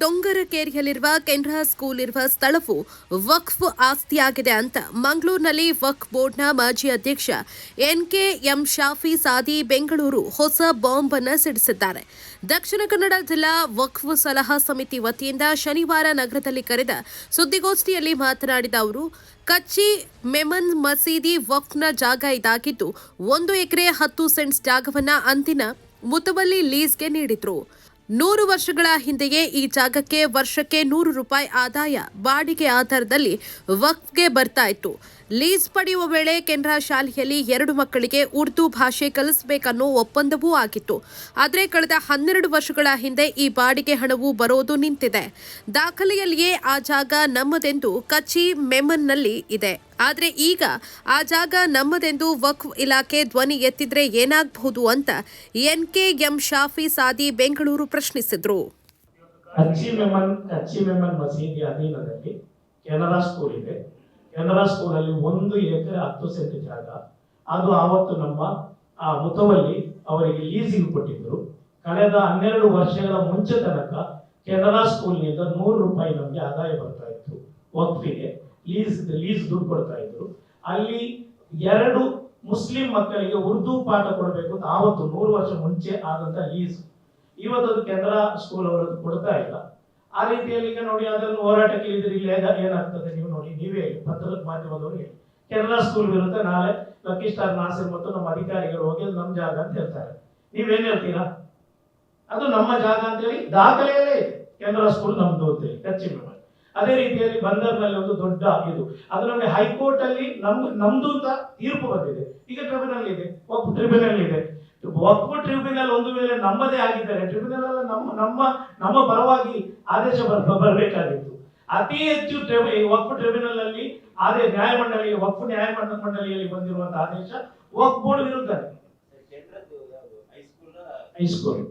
ಡೊಂಗರಕೇರಿಯಲ್ಲಿರುವ Canara school ಇರುವ ಸ್ಥಳವು ವಕ್ಫ್ ಆಸ್ತಿಯಾಗಿದೆ ಅಂತ ಮಂಗಳೂರಿನಲ್ಲಿ ವಕ್ಫ್ ಬೋರ್ಡ್ನ ಮಾಜಿ ಅಧ್ಯಕ್ಷ ಎನ್.ಕೆ.ಎಂ. ಶಾಫಿ ಸಾದಿ ಬೆಂಗಳೂರು ಹೊಸ ಬಾಂಬ್ ಅನ್ನು ಸಿಡಿಸಿದ್ದಾರೆ. ದಕ್ಷಿಣ ಕನ್ನಡ ಜಿಲ್ಲಾ ವಕ್ಫ್ ಸಲಹಾ ಸಮಿತಿ ವತಿಯಿಂದ ಶನಿವಾರ ನಗರದಲ್ಲಿ ಕರೆದ ಸುದ್ದಿಗೋಷ್ಠಿಯಲ್ಲಿ ಮಾತನಾಡಿದ ಅವರು, ಕಚ್ಚಿ ಮೆಮನ್ ಮಸೀದಿ ವಕ್ಫ್ನ ಜಾಗ ಇದಾಗಿದ್ದು 1 ಎಕರೆ 10 ಸೆಂಟ್ಸ್ ಜಾಗವನ್ನ ಅಂದಿನ ಮುತವಲ್ಲಿ ಲೀಸ್ಗೆ ನೀಡಿದ್ರು. 100 ವರ್ಷಗಳ ಹಿಂದೆಯೇ ಈ ಜಾಗಕ್ಕೆ ವರ್ಷಕ್ಕೆ ₹100 ಆದಾಯ ಬಾಡಿಗೆ ಆಧಾರದಲ್ಲಿ ವಕ್ಫ್ಗೆ ಬರ್ತಾ ಇತ್ತು. ಲೀಸ್ ಪಡೆಯುವ ವೇಳೆ ಕೆನರಾ ಶಾಲೆಯಲ್ಲಿ 2 ಮಕ್ಕಳಿಗೆ ಉರ್ದು ಭಾಷೆ ಕಲಿಸಬೇಕನ್ನೋ ಒಪ್ಪಂದವೂ ಆಗಿತ್ತು. ಆದರೆ ಕಳೆದ 12 ವರ್ಷಗಳ ಹಿಂದೆ ಈ ಬಾಡಿಗೆ ಹಣವು ಬರೋದು ನಿಂತಿದೆ. ದಾಖಲೆಯಲ್ಲಿಯೇ ಆ ಜಾಗ ನಮ್ಮದೆಂದು ಕಚ್ಚಿ ಮೆಮನ್ನಲ್ಲಿ ಇದೆ. ಆದರೆ ಈಗ ಆ ಜಾಗ ನಮ್ಮದೆಂದು ವಕ್ಫ್ ಇಲಾಖೆ ಧ್ವನಿ ಎತ್ತಿದ್ರೆ ಏನಾಗಬಹುದು ಅಂತ ಎನ್.ಕೆ.ಎಂ. ಶಾಫಿ ಸಾದಿ ಬೆಂಗಳೂರು ಪ್ರಶ್ನಿಸಿದ್ರು. ಕಚ್ಚಿ ಮೆಮನ್ ಮಸೀದಿ ಅಧೀನದಲ್ಲಿ ಕೆನರಾ ಸ್ಕೂಲ್ ಇದೆ. ಕೆನರಾ ಸ್ಕೂಲ್ ಅಲ್ಲಿ 1 ಎಕರೆ 10 ಸೆಂಟ್ ಜಾಗ, ಅದು ಆವತ್ತು ನಮ್ಮ ಮುತವಲ್ಲಿ ಅವರಿಗೆ ಲೀಸಿಗೆ ಕೊಟ್ಟಿದ್ರು. ಕಳೆದ 12 ವರ್ಷಗಳ ಮುಂಚೆ ತನಕ ಕೆನರಾ ಸ್ಕೂಲ್ನಿಂದ ₹100 ನಮಗೆ ಆದಾಯ ಬರ್ತಾ ಇತ್ತು. ವಕ್ಫಿಗೆ ಲೀಸ್ ದುಡ್ಡು ಕೊಡ್ತಾ ಇದ್ರು. ಅಲ್ಲಿ 2 ಮುಸ್ಲಿಂ ಮಕ್ಕಳಿಗೆ ಉರ್ದು ಪಾಠ ಕೊಡಬೇಕು ಅಂತ ಆವತ್ತು 100 ವರ್ಷ ಮುಂಚೆ ಆದಂತ ಲೀಸ್. ಇವತ್ತು ಕೆನರಾ ಸ್ಕೂಲ್ ಅವರದ್ದು ಕೊಡ್ತಾ ಇಲ್ಲ. ಆ ರೀತಿಯಲ್ಲಿ ಈಗ ನೋಡಿ, ಅದನ್ನು ಹೋರಾಟಕ್ಕೆ ಇಳಿದ್ರೆ ಇಲ್ಲಿ ಏನಾಗ್ತದೆ ನೀವು ನೋಡಿ, ನೀವೇ ಪತ್ರದ ಮಾಧ್ಯಮದವರು ಹೇಳಿ. ಕೆನರಾ ಸ್ಕೂಲ್ ವಿರುದ್ಧ ನಾಳೆ ಲಕ್ಕಿ ಸ್ಟಾರ್ ನಾಸಿರ್ ಮತ್ತು ನಮ್ಮ ಅಧಿಕಾರಿಗಳು ಹೋಗಿ ನಮ್ಮ ಜಾಗ ಅಂತ ಹೇಳ್ತಾರೆ. ನೀವೇನ್ ಹೇಳ್ತೀರಾ? ಅದು ನಮ್ಮ ಜಾಗ ಅಂತ ಹೇಳಿ ದಾಖಲೆಯಲ್ಲೇ ಇದೆ. ಕೆನರಾ ಸ್ಕೂಲ್ ನಮ್ದು ಅಂತ ಹೇಳಿ ಕಚ್ಚಿ ಮೆಮನ್. ಅದೇ ರೀತಿಯಲ್ಲಿ ಬಂದರ್ನಲ್ಲಿ ಒಂದು ದೊಡ್ಡ ಇದು, ಅದು ನಮಗೆ ಹೈಕೋರ್ಟ್ ಅಲ್ಲಿ ನಮ್ದು ಅಂತ ತೀರ್ಪು ಬಂದಿದೆ. ಈಗ ಟ್ರಿಬ್ಯುನಲ್ ಇದೆ, ವಕ್ಫ್ ಟ್ರಿಬ್ಯುನಲ್ ಇದೆ. ವಕ್ಫ್ ಟ್ರಿಬ್ಯುನಲ್ ಒಂದು ವೇಳೆ ನಮ್ಮದೇ ಆಗಿದ್ದಾರೆ, ಟ್ರಿಬ್ಯುನಲ್ ಅಲ್ಲ ನಮ್ಮ ಪರವಾಗಿ ಆದೇಶ ಬರಬೇಕಾಗಿತ್ತು. ಅತಿ ಹೆಚ್ಚು ವಕ್ಫ್ ಟ್ರಿಬ್ಯುನಲ್ ನಲ್ಲಿ ಅದೇ ನ್ಯಾಯಮಂಡಳಿ ವಕ್ಫ್ ನ್ಯಾಯಮಂಡಳಿಯಲ್ಲಿ ಬಂದಿರುವಂತಹ ಆದೇಶ ವಕ್ಫ್ ಬೋರ್ಡ್ ವಿರುದ್ಧ. ಹೈಸ್ಕೂಲ್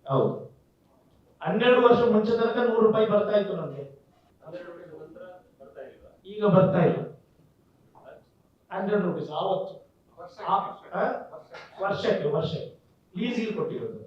ಹೌದು, 12 ವರ್ಷ ಮುಂಚೆ ತನಕ ₹100 ಬರ್ತಾ ಇತ್ತು ನಮ್ಗೆ, ಈಗ ಬರ್ತಾ ಇಲ್ಲ. ₹100 ಆವತ್ತು ವರ್ಷಕ್ಕೆ ಲೀಸಿಗೆ ಕೊಟ್ಟಿರೋದು.